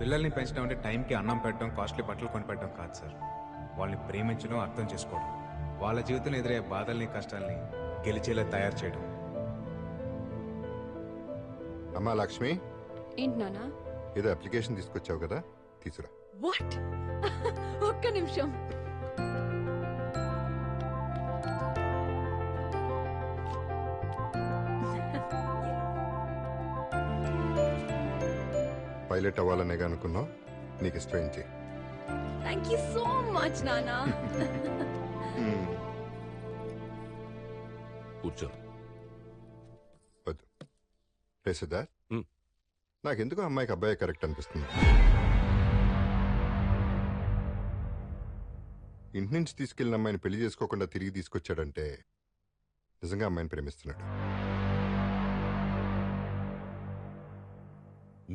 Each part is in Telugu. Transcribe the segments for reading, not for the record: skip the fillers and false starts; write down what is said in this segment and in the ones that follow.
పిల్లల్ని పెంచడం అంటే టైంకి అన్నం పెట్టడం, కాస్ట్లీ బట్టలు కొనిపెట్టడం కాదు సార్. వాళ్ళని ప్రేమించడం, అర్థం చేసుకోవడం, వాళ్ళ జీవితంలో ఎదురయ్యే బాధల్ని, కష్టాల్ని గెలిచేలా తయారు చేయడం. అమ్మా లక్ష్మి, ఏంటి నానా? ఏదో అప్లికేషన్ తీసుకొచ్చావు కదా, తీసురా. వాట్? ఒక్క నిమిషం. పైలట్ అవ్వాలనేగా అనుకున్నావు, నీకు ఇష్టం చేయి. థ్యాంక్ యూ సో మచ్ నానా. కూర్చో. వద్దు రే సిద్ధార్థ్, నాకెందుకు అమ్మాయికి అబ్బాయి కరెక్ట్ అనిపిస్తుంది. ఇంటి నుంచి తీసుకెళ్లిన అమ్మాయిని పెళ్లి చేసుకోకుండా తిరిగి తీసుకొచ్చాడంటే నిజంగా అమ్మాయిని ప్రేమిస్తున్నాడు.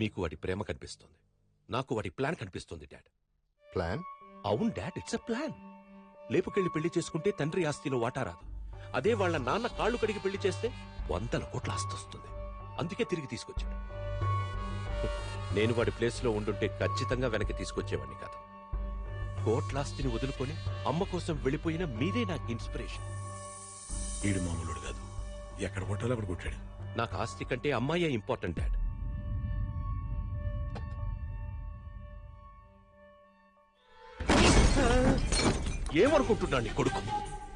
మీకు వాడి ప్రేమ కనిపిస్తుంది, నాకు వాడి ప్లాన్ కనిపిస్తుంది డాడ్. ప్లాన్? అవును డాడ్, ఇట్స్ ఎ ప్లాన్. లేపుకెళ్లి పెళ్లి చేసుకుంటే తండ్రి ఆస్తిలో వాటా రాదు. అదే వాళ్ళ నాన్న కాళ్ళు కడిగి పెళ్లి చేస్తే 100 కోట్ల ఆస్తి వస్తుంది. అందుకే తిరిగి తీసుకొచ్చాడు. నేను వాడి ప్లేస్ లో ఉండుంటే ఖచ్చితంగా వెనక్కి తీసుకొచ్చేవాడిని కాదు. కోట్లాస్తిని వదులుకొని అమ్మ కోసం వెళ్ళిపోయిన మీరే నాకు ఇన్స్పిరేషన్. వీడు మామూలుడు కాదు, ఎక్కడ కొట్టాలో అక్కడ కొట్టాడు. నాకు ఆస్తి కంటే అమ్మాయే ఇంపార్టెంట్ డాడ్. ఏమనుకుంటున్నాడు నీ కొడుకు?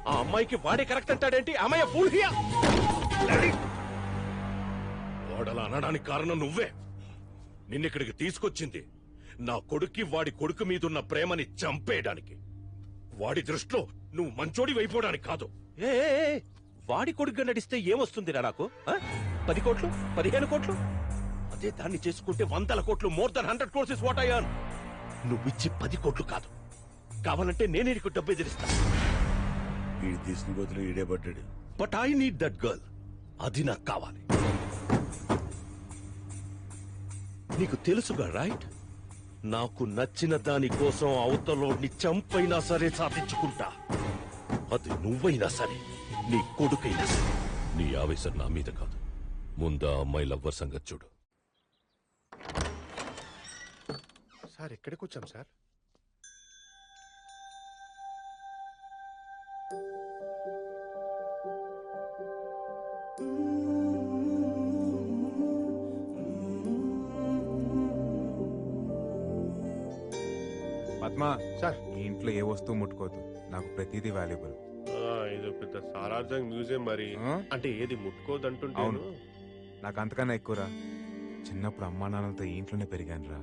ఆ అమ్మాయికి వాడే కరెక్ట్ అంటాడేంటి? అమ్మాయి ఫూల్ హియా. వాడలా అనడానికి కారణం నువ్వే. నిన్నిక్కడికి తీసుకొచ్చింది నా కొడుక్కి వాడి కొడుకు మీదున్న ప్రేమని చంపేయడానికి. వాడి దృష్టిలో నువ్వు మంచోడి వైపోవడానికి కాదు. వాడి కొడుకుగా నడిస్తే ఏమొస్తుందిరా నాకు? 10 కోట్లు, 15 కోట్లు? అదే దాన్ని చేసుకుంటే 100 కోట్లు, more than 100 crores is what I earn. నువ్విచ్చి 10 కోట్లు కాదు, కావాలంటే నేనే నీకు డబ్బు ఎదిరిస్తా. వీడు తీసిన బదులు ఈడే పడ్డాడు. But I need that girl. అది నాకు కావాలి. నీకు తెలుసుగా రైట్? నాకు నచ్చిన దాని కోసం అవతలోని చంపైనా సరే సాధించుకుంటా. అది నువ్వైనా సరే, నీ కొడుకైనా సరే. నీ ఆవేశం నా మీద కాదు, ముందా అమ్మాయి లవ్వర్ సంగతి చూడు. సార్ ఎక్కడికి వచ్చాం సార్? పద్మా సార్, ఈ ఇంట్లో ఏ వస్తువు ముట్టుకోవద్దు, నాకు ప్రతిదీ వాల్యుబుల్. ఇది పెద్ద సారార్థం మ్యూజియం మరి. అంటే ఏది ముట్టుకోదంటుంటే. అవును, నాకు అంతకన్నా ఎక్కువరా. చిన్నప్పుడు అమ్మా నాన్నలతో ఈ ఇంట్లోనే పెరిగాను రా.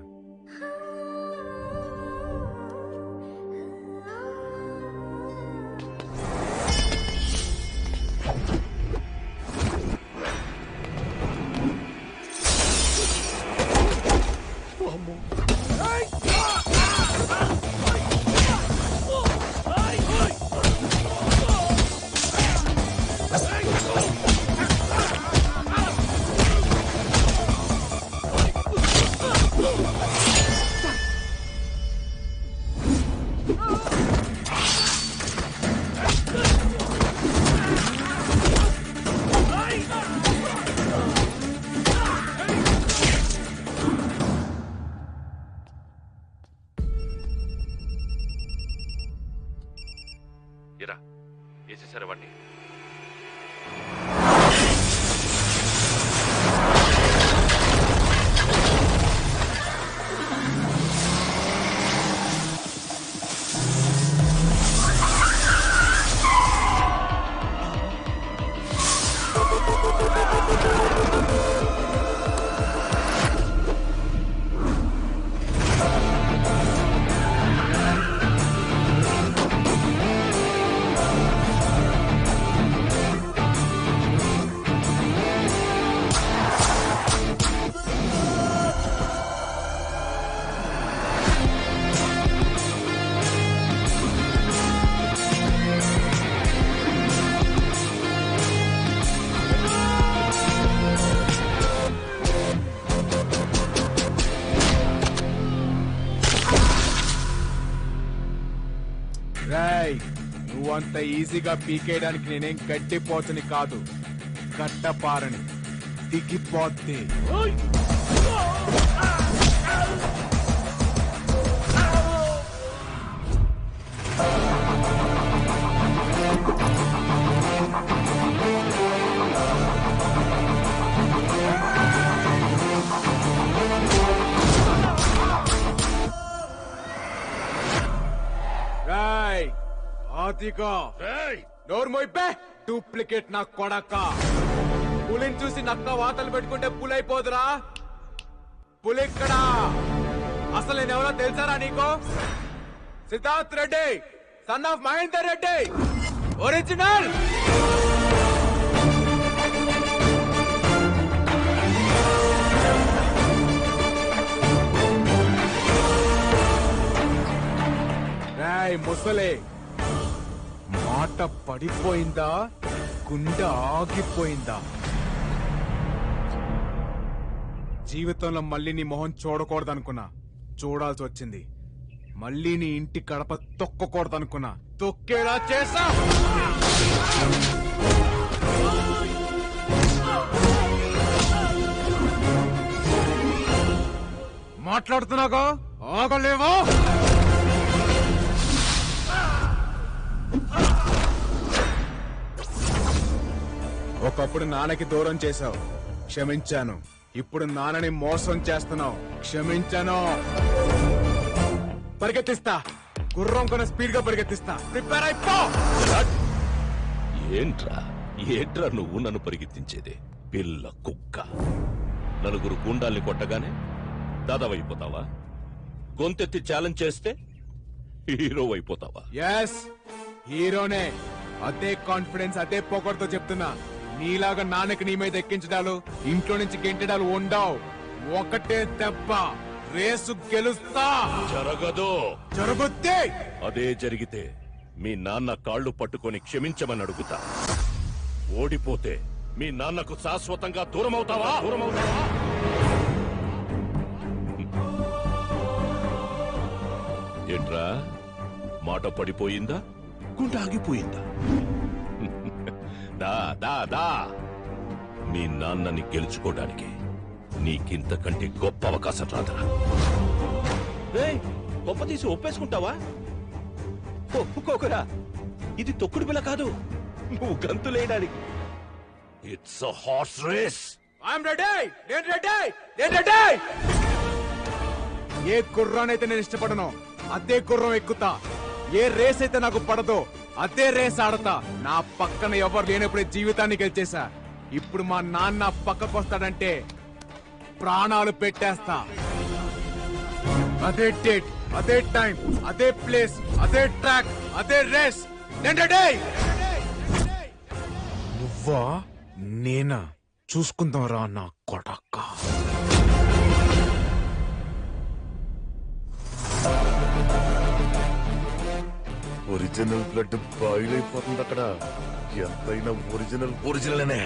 ఎరా వేసేసారా వాడిని? నువ్వంత ఈజీగా పీకేయడానికి నేనేం గట్టిపోతుని కాదు, కట్టపారని దిగిపోతే. జాతికో ఏయ్! నోరు మోయిపే డూప్లికేట్ నా కొడక పులిని చూసి నక్క వాతలు పెట్టుకుంటే పులైపోదురా పులిక్కడా అసలు నేనెవరో తెలుసారా నీకు Siddharth Reddy son of Mahender Reddy original రాయ్ ముసలే మాట పడిపోయిందా గుండె ఆగిపోయిందా జీవితంలో మళ్ళీ నీ మొహం చూడకూడదనుకున్నా చూడాల్సి వచ్చింది మళ్ళీ నీ ఇంటి గడప తొక్కకూడదనుకున్నా తొక్కేలా చేసా మాట్లాడుతున్నాగా ఆగలేవా ఒకప్పుడు నాన్నకి దూరం చేశావు క్షమించాను ఇప్పుడు నాన్నని మోసం చేస్తున్నావు క్షమించాను పరిగెత్తిస్తా గుర్రం కొన స్పీడ్ గా పరిగెత్తిస్తా ప్రిపేర్ అయిపో ఏంట్రా నువ్వు నన్ను పరిగెత్తించేది పిల్ల కుక్క నలుగురు గుండాల్ని కొట్టగానే దాదావైపోతావా గొంతెత్తి ఛాలెంజ్ చేస్తే హీరో అయిపోతావా ఎస్ హీరోనే అదే కాన్ఫిడెన్స్ అదే పొగడుతో చెప్తున్నా నీలాగా నాన్నకి నీ మీద ఎక్కించడాలు ఇంట్లో నుంచి గెంటడాలు ఉండవు ఒకటే దెబ్బ రేసు గెలుస్తా జరగదు జరుగుద్ది అదే జరిగితే మీ నాన్న కాళ్ళు పట్టుకొని క్షమించమని అడుగుతా ఓడిపోతే మీ నాన్నకు శాశ్వతంగా దూరమవుతావా ఏంట్రా మాట పడిపోయిందా గుండె ఆగిపోయిందా దా దా దా మీ నాన్నని గెలుచుకోవడానికి నీకింతకంటే గొప్ప అవకాశం రాదురా గొప్ప తీసి ఒప్పేసుకుంటావా ఒప్పుకోకురా ఇది తొక్కుడు పిల్ల కాదు నువ్వు గంతులేయడానికి it's a horse race I'm ready నేను రెడీ నేను రెడీ ఏ గుర్రానైతే నేను ఇష్టపడను అదే గుర్రం ఎక్కుతా ఏ రేస్ అయితే నాకు పడదో అదే రేస్ ఆడతా నా పక్కన ఎవరు లేనప్పుడే జీవితాన్ని గెలిచేశా ఇప్పుడు మా నాన్న పక్కకు వస్తాడంటే ప్రాణాలు పెట్టేస్తా అదే డేట్ అదే టైం అదే ప్లేస్ అదే ట్రాక్ అదే రేస్ నేను రెడీ నువ్వా నేనా చూసుకుందాం రా నా కొడక ఒరిజినల్ బ్లడ్ బాయిల్ అయిపోతుంది అక్కడ ఎంతైనా ఒరిజినల్ అనే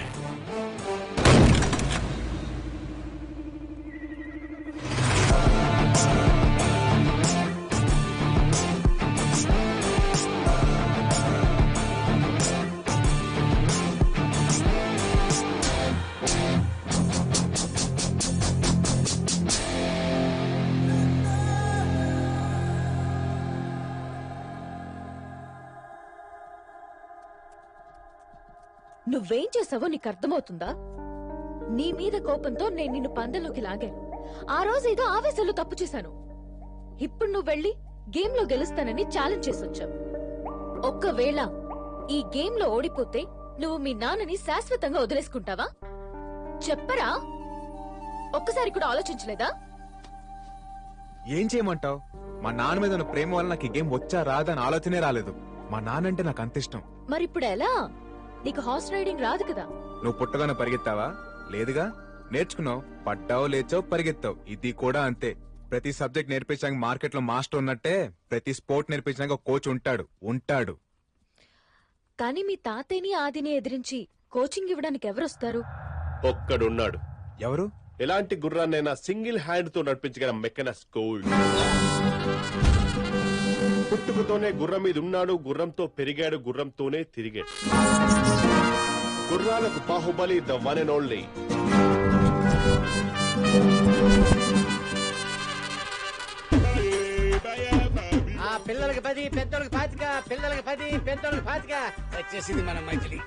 నువ్వేం చేసావో నీకు అర్థమవుతుందా నీ మీద కోపంతో నేను నిన్ను పందెంలోకి లాగాను ఆ రోజు ఏదో ఆవేశంలో తప్పు చేశాను ఇప్పుడు నువ్వు వెళ్ళి గేమ్ లో గెలుస్తానని ఛాలెంజ్ చేసొచ్చావు ఒక్కవేళ ఈ గేమ్ లో ఓడిపోతే నువ్వు మీ నాన్నని శాశ్వతంగా వదిలేసుకుంటావా చెప్పరా ఒక్కసారి కూడా ఆలోచించలేదా ఏం చేయమంటావు మా నాన్న మీద ఉన్న ప్రేమ వల్ల నాకు ఈ గేమ్ వచ్చా రాదా అని ఆలోచనే రాలేదు మా నాన్న అంటే నాకు అంత ఇష్టం మరిప్పుడు ఎలా నీకు హార్స్ రైడింగ్ రాదు కదా నువ్వు పుట్టగానే పరిగెత్తావా లేదుగా నేర్చుకున్నావు పడ్డావు లేచావు పరిగెత్తావు ఇది కూడా అంతే ప్రతి సబ్జెక్ట్ నేర్పించడానికి మార్కెట్ లో మాస్టర్ ఉన్నట్టే ప్రతి స్పోర్ట్ నేర్పించడానికి ఒక కోచ్ ఉంటాడు కానీ మీ తాతయ్యని ఆదిని ఎదిరించి కోచింగ్ ఇవ్వడానికి ఎవరొస్తారు ఒక్కడున్నాడు. ఎవరు ఎలాంటి గుర్రాన్నైనా సింగిల్ హ్యాండ్ తో నడిపించగల మెకనస్ గోల్డ్. పుట్టుకతోనే గుర్రం మీద ఉన్నాడు, గుర్రంతో పెరిగాడు, గుర్రంతోనే తిరిగాడు. గుర్రాలకు Baahubali, the one and only. పిల్లలకి 10, పెద్దోళ్ళకి 25, పిల్లలకి 10, పెద్దోళ్ళకి 25 వచ్చేసింది మన మైథిలి.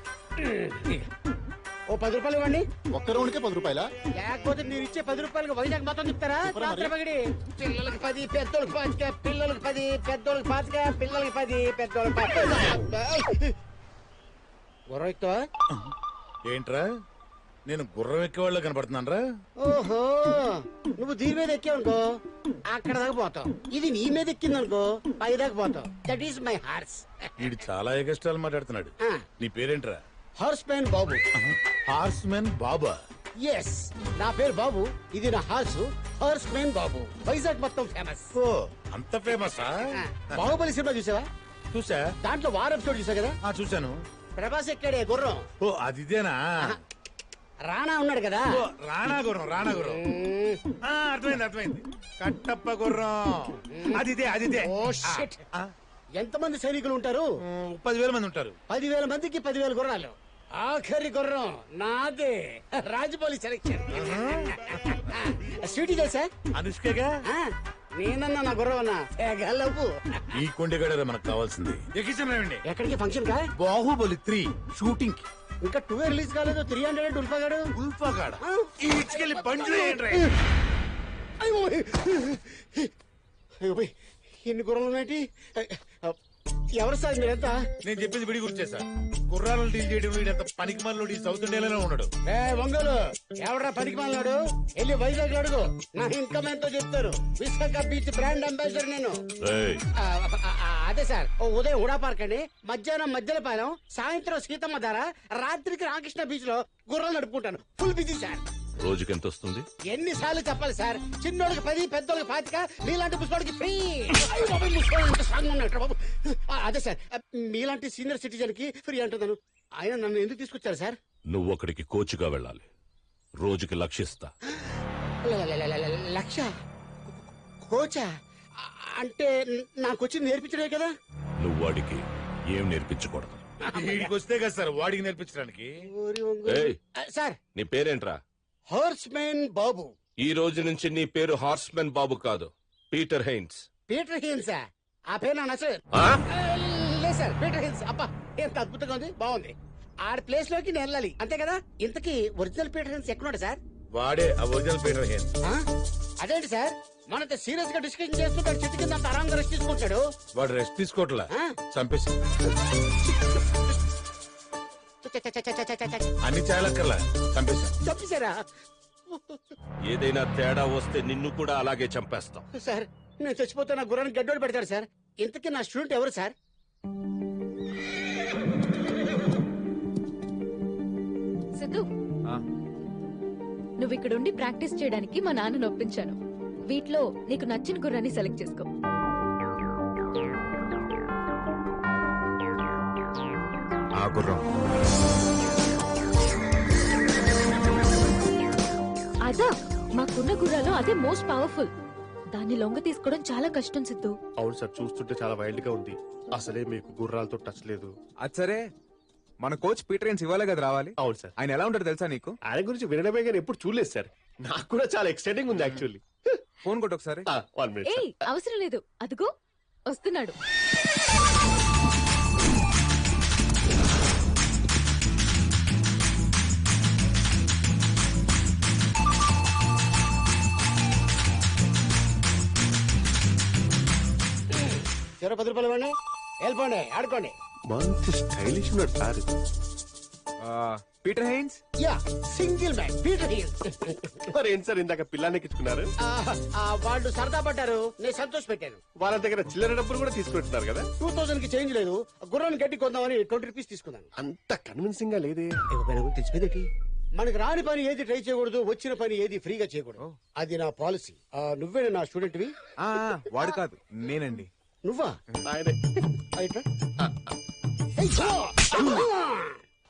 ఓ 10 రూపాయలు ఇవ్వండి. ఒక్క రౌండ్కే 10 రూపాయలా? లేకపోతే మీరు ఇచ్చే 10 రూపాయలకు వైజాగ్ మొత్తం చెప్తారా? రాత్రి పగిడి పిల్లలకి 10, పెద్దోళ్ళకి 5, పిల్లలకి 10, పెద్దోళ్ళకి 5, పిల్లలకి 10, పెద్దోళ్ళకి 5. గుర్రెక్తో ఏంట్రా నేను గుర్రం ఎక్కేవాళ్ళ కనపడుతున్నానరా? ఓహో, నువ్వు దీని మీద ఎక్కావనుకో అక్కడ దాకా పోతావు. ఇది నీ మీద ఎక్కిందనుకో పై దాకా పోతావు. That is my horse. వీడు చాలా ఎగస్ట్రాలు మాట్లాడుతున్నాడు. నీ పేరేంట్రా? హార్స్ మ్యాన్ బాబు. హార్స్ మెన్ బాబా? ఎస్, నా పేరు బాబు, ఇది నా హార్స్. హార్స్ మ్యాన్ బాబు వైజాగ్ మొత్తం ఫేమస్. ఓ అంత ఫేమసా? బాహుబలి సినిమా చూసావా? చూసా. దాంట్లో వార్ ఎపిసోడ్ చూసా కదా? చూశాను. ప్రభాస్ ఎక్కాడే గుర్రం. ఓ అదిదేనా? రాణా ఉన్నాడు కదా? ఓ, రాణా గుర్రం. రాణా గుర్రం అర్థమైంది. కట్టప్ప గుర్రం. అదిదే. Oh shit. ఎంతమంది సైనికులు ఉంటారు? 10,000 మంది ఉంటారు. 10,000 మందికి 10,000 గుర్రాలు. ఆఖరి గుర్రం నాదే. రాజమౌళి సెలెక్షన్. స్వీటీ తెలుసా? అనుష్కగా? నేనన్నా నా గుర్రం అన్నా గల్లపు. ఈ కొండగడ మనకు కావాల్సింది. ఎక్కించండి. ఎక్కడికి ఫంక్షన్ కా? బాహుబలి 3 షూటింగ్ కి. ఇంకా 2 రిలీజ్ కాలేదు. 300 ఉల్ఫాగాడు. ఉల్ఫాగాడ ఇచ్చుకెళ్ళి బండ్లు ఏంట్రా? అయ్యో పోయ్, ఇన్ని గుర్రాలు ఉన్నాయేంటి? ఎవరు సార్ మీరంతా? నేను చెప్పేది విడి గుర్తు సార్. గుర్రాలను డీల్ చేయడం వీడంత పనికి మనలో సౌత్ ఇండియాలోనే ఉన్నాడు. ఒంగోలు ఎవడరా పనికి మాలినాడు? వెళ్ళి వైజాగ్ అడుగు. నా ఇన్కమ్ ఎంతో చెప్తారు. విశాఖ బీచ్ బ్రాండ్ అంబాసిడర్ నేను. అదే సార్, ఉదయం హుడా పార్క్ అండి, మధ్యాహ్నం మధ్యలపాలెం, సాయంత్రం సీతమ్మ ధార, రాత్రికి రామకృష్ణ బీచ్ లో గుర్రాలు నడుపుకుంటాను. Full busy sir. రోజుకి ఎంత వస్తుంది? ఎన్నిసార్లు చెప్పాలి సార్? చిన్నోడికి 10, పెద్దోడికి 25, మీలాంటి ముసలోడికి ఫ్రీ. ముసలోడు ఎంత స్ట్రాంగ్ ఉన్నాడు బాబు. అదే సార్, మీలాంటి సీనియర్ సిటిజన్ కి ఫ్రీ అంటున్నాను. ఆయన నన్ను ఎందుకు తీసుకొచ్చారు సార్? నువ్వు అక్కడికి కోచ్గా వెళ్ళాలి. రోజుకి లక్షిస్తా. లక్ష? కోచా? అంటే నాకు వచ్చి నేర్పించడే కదా? నువ్వు వాడికి ఏం నేర్పించకూడదు. వీడికి వస్తే కదా సార్ వాడికి నేర్పించడానికి. ఏయ్, సార్ నీ పేరేంట్రా? హార్స్ మ్యాన్ బాబు. ఈ రోజు నుంచి నీ పేరు హార్స్మెన్ బాబు కాదు, పీటర్ హెయిన్స్. Peter hills? ఆ పేరు నా సార్. ఆ? లేదు సార్, పీటర్ హిల్స్. అబ్బా ఎంత అద్భుతంగా ఉంది, బాగుంది. ఆడ ప్లేస్ లోకి నేను వెళ్ళాలి అంతే కదా? ఇంతకీ ఒరిజినల్ పీటర్ హిల్స్ ఎక్కడున్నాడు సార్? వాడే ఆ ఒరిజినల్ పీటర్ హెయిన్స్. అదేంటి సార్, మనతో సీరియస్ గా డిస్కషన్ చేస్తుంటాడు, చెట్టు కింద అంత ఆరాంగా రెస్ట్ తీసుకుంటాడు. వాడు రెస్ట్ తీసుకోవట్లా, చంపేసి అన్ని చాలక్కర్లా చంపేసి. చంపేశారా? ఏదైనా తేడా వస్తే నిన్ను కూడా అలాగే చంపేస్తాం. సార్ నేను చచ్చిపోతే నా గుర్రానికి గడ్డోడు పెడతాడు సార్. ఇంతకీ నా స్టూడెంట్ ఎవరు సార్? సిద్ధు, నువ్వు ఇక్కడుండి ప్రాక్టీస్ చేయడానికి మా నాన్నను ఒప్పించాను. వీటిలో నీకు నచ్చిన గుర్రాన్ని సెలెక్ట్ చేసుకో. ఆ గుర్రం. అదా మాకున్న గుర్రాలో అదే మోస్ట్ పవర్ఫుల్. దాన్ని లొంగ తీసుకోవడం చాలా కష్టం సిద్ధు. అవును సార్, చూస్తుంటే చాలా వైల్డ్ గా ఉంది. అసలే మీకు గుర్రాలతో టచ్ లేదు. అది సరే, మన కోచ్ పీటర్ హెయిన్స్ ఇవ్వాలే కదా రావాలి. అవును సార్. ఆయన ఎలా ఉంటాడు తెలుసా నీకు? ఆయన గురించి వినడమే కానీ ఎప్పుడు చూడలేదు సార్. నాకు కూడా చాలా ఎక్సైటింగ్ ఉంది యాక్చువల్లీ. ఫోన్ కొట్టు ఒకసారి. 1 minute. ఏయ్ అవసరం లేదు, అదిగో వస్తున్నాడు. చెరో 10 రూపాయలు ఇవ్వండి, వెళ్ళిపోండి ఆడుకోండి. మంచి స్టైలిష్ ఉన్నాడు sir. Peter Haynes. Yeah, single man Peter Hills. మరి ఏంటి సార్ ఇందాక పిల్లాన్ని ఎక్కించుకున్నారు? వాళ్ళు సరదా పడ్డారు, నేను సంతోష పెట్టాను. వాళ్ళ దగ్గర చిల్లర డబ్బులు కూడా తీసుకుంటున్నారు కదా? 2000 కి చేంజ్ లేదు, గుర్రాన్ని గట్టి కొందామని 20 రూపీస్ తీసుకున్నాను. అంత కన్విన్సింగ్ గా లేదే. తెలిసిపోయింది. మనకి రాని పని ఏది ట్రై చేయకూడదు, వచ్చిన పని ఏది ఫ్రీగా చేయకూడదు. అది నా పాలసీ. నువ్వే నా స్టూడెంట్ వి? వాడు కాదు, నేనండి. నువ్వా? ఆయనే. అయితే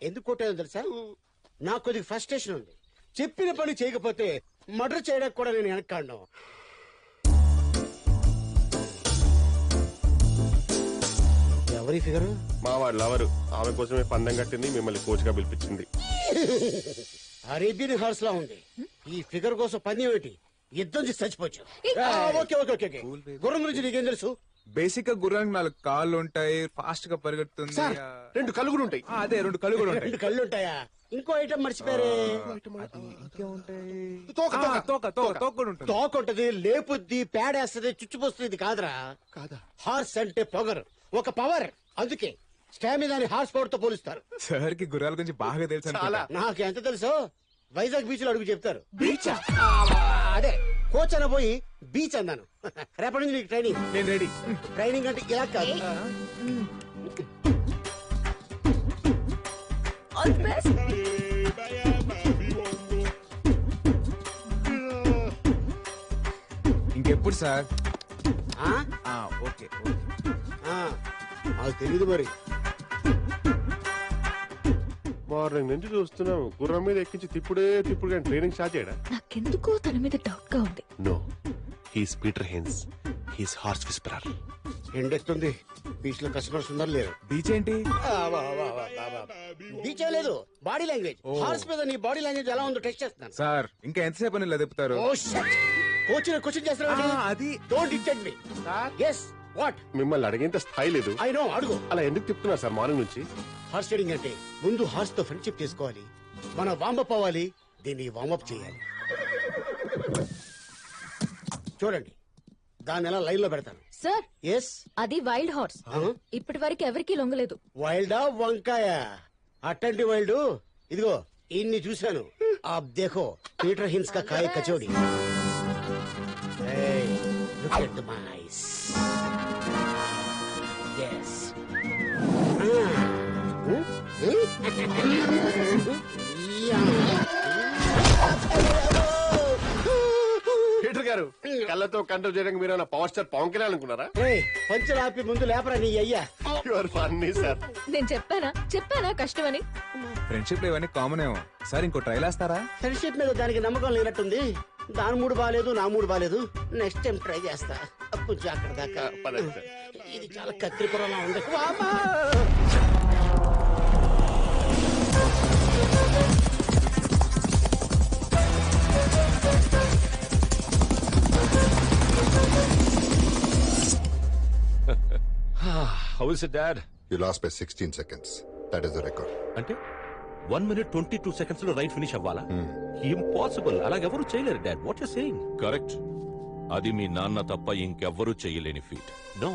ఎందుకు కొట్టాను తెలుసా? నాకు కొద్దిగా ఫ్రస్ట్రేషన్ ఉంది. చెప్పిన పని చేయకపోతే మర్డర్ చేయడానికి కూడా నేను వెనక్కాను. ఎవరి ఫిగర్? మా వాళ్ళ లవరు. ఆమె కోసమే పందెం కట్టింది, మిమ్మల్ని కోచ్ గా పిలిపించింది. అరేబియన్ హార్స్ లా ఉంది. ఈ ఫిగర్ కోసం పని ఏమిటి? యుద్ధం చేసి చచ్చిపోవచ్చు. Okay okay okay. గుర్రం గురించి నీకేం తెలుసు? బేసిక్ గా గుర్రానికి 4 కాళ్ళు ఉంటాయి, ఫాస్ట్ గా పరిగెడుతుంది. సార్, 2 కళ్ళు కూడా ఉంటాయి. అదే 2 కళ్ళు కూడా ఉంటాయి. 2 కళ్ళు ఉంటాయా? ఇంకో ఐటమ్ మర్చిపోయారే. ఇంకేముంటాయి? తోక, తోక. తోక కూడా ఉంటుంది. తోక ఉంటది, లేపుద్ది, పేడేస్తది, చుచ్చిపోస్తుంది. ఇది కాదురా. కాదా? హార్స్ అంటే పొగరు, ఒక పవర్. అందుకే స్టామినాని హార్స్ పవర్ తో పోలుస్తారు. సార్ కి గుర్రాల గురించి బాగా తెలుసు అనుకుంటా. నాకు ఎంత తెలుసో వైజాగ్ బీచ్ లో అడుగు చెప్తారు. బీచ్ అదే కోచ్ అన పోయి బీచ్ అన్నాను. రేపటి నుంచి నీకు ట్రైనింగ్. నేను రెడీ. ట్రైనింగ్ అంటే ఇలా కాదు. All the best. ఇంకెప్పుడు సార్? ఆ? ఓకే. ఆ, నాకు తెలియదు మరి. మార్నింగ్ నుంచి చూస్తున్నాం గుర్రం మీద ఎక్కించి తిప్పుడు కానీ ట్రైనింగ్ స్టార్ట్ చేయడా? నాకెందుకో తన మీద డౌట్ గా ఉంది. No, he's Peter Hein, he's horse whisperer. ఎండెక్తుంది. బీచ్ లో కస్టమర్స్ ఉన్నారు లేరు. బీచ్ ఏంటి? బీచ్ లేదు, బాడీ లాంగ్వేజ్. హార్స్ మీద నీ బాడీ లాంగ్వేజ్ ఎలా ఉందో టెస్ట్ చేస్తున్నాను. సార్ ఇంకా ఎంతసేపు అని ఇలా తిప్పుతారు? ఓ షట్, కోచ్ క్వశ్చన్ చేస్తున్నాడు. అది don't detect me. yes what? మిమ్మల్ని అడిగేంత స్థాయి లేదు. I know, అడుగు. అలా ఎందుకు తిప్పుతున్నారు సార్ మార్నింగ్ నుంచి? హార్స్ రైడింగ్ అంటే ముందు హార్స్ తో ఫ్రెండ్షిప్ చేసుకోవాలి, మనం వార్మప్ అవ్వాలి, దీన్ని వార్మప్ చేయాలి. చూడండి, దాన్ని ఎలా లైన్ లో పెడతాను. సార్, ఎస్, అది వైల్డ్ హార్స్. ఇప్పటి వరకు ఎవరికీ లొంగలేదు. వైల్డా వంకాయ? అట్టంటి వైల్డ్. ఇదిగో ఇన్ని చూశాను. ఆప్ దేఖో, పీటర్ హిన్స్ కా కాయ కచోడి. Look at the mice. yes. Peter గారు, కళ్ళతో కంట్రోల్ చేయడానికి మీరు పవర్ స్టార్ పవన్ కళ్యాణ్ అనుకున్నారా? పంచులు ఆపి ముందు లేపరా నీ అయ్యా. Your funny sir. నేను చెప్పానా కష్టమని. ఫ్రెండ్షిప్ లో ఇవన్నీ కామన్ ఏమో. సార్ ఇంకో ట్రైల్ వేస్తారా? ఫ్రెండ్షిప్ మీద దానికి నమ్మకం లేనట్టుంది. దాని మూడు బాగాలేదు, నా మూడు బాగాలేదు. నెక్స్ట్ టైం ట్రై చేస్తా. కొంచెం అక్కడ దాకా. పదండి సార్. ఇది చాలా కత్తిరిపురంలా ఉంది. వామ్మా! How is it dad? You lost by 16 seconds. That is the record. అంటే 1 minute 22 seconds లో రైడ్ ఫినిష్ అవ్వాలా? ఇంపాసిబుల్. అలాగెవరూ చేయలేరు dad. What you saying? Correct. అది మీ నాన్న తప్ప ఇంకెవ్వరూ చేయలేని feat. No,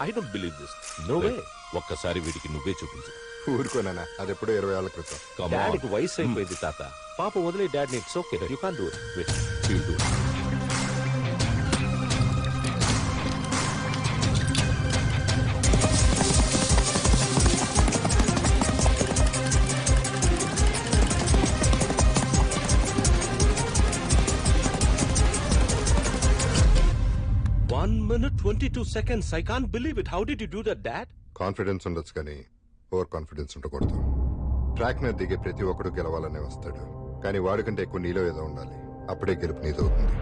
I don't believe this. No way. ఒక్కసారి వీడికి నువ్వే చూపించు. ఊరుకోనా, అది ఎప్పుడో 20 ఏళ్ల క్రితం. డాడీకి వయసు అయిపోయింది తాత. పాప వదిలే dad. It's okay, you can't do it. Wait, he'll do it. One minute 22 seconds. I can't believe it. How did you do that, Dad? Confidence ఉండొచ్చు కానీ ఓవర్ కాన్ఫిడెన్స్ ఉండకూడదు. ట్రాక్ మీద దిగే ప్రతి ఒక్కడు గెలవాలనే వస్తాడు, కానీ వాడికంటే ఎక్కువ నీలో ఏదో ఉండాలి. అప్పుడే గెలుపు నీదవుతుంది.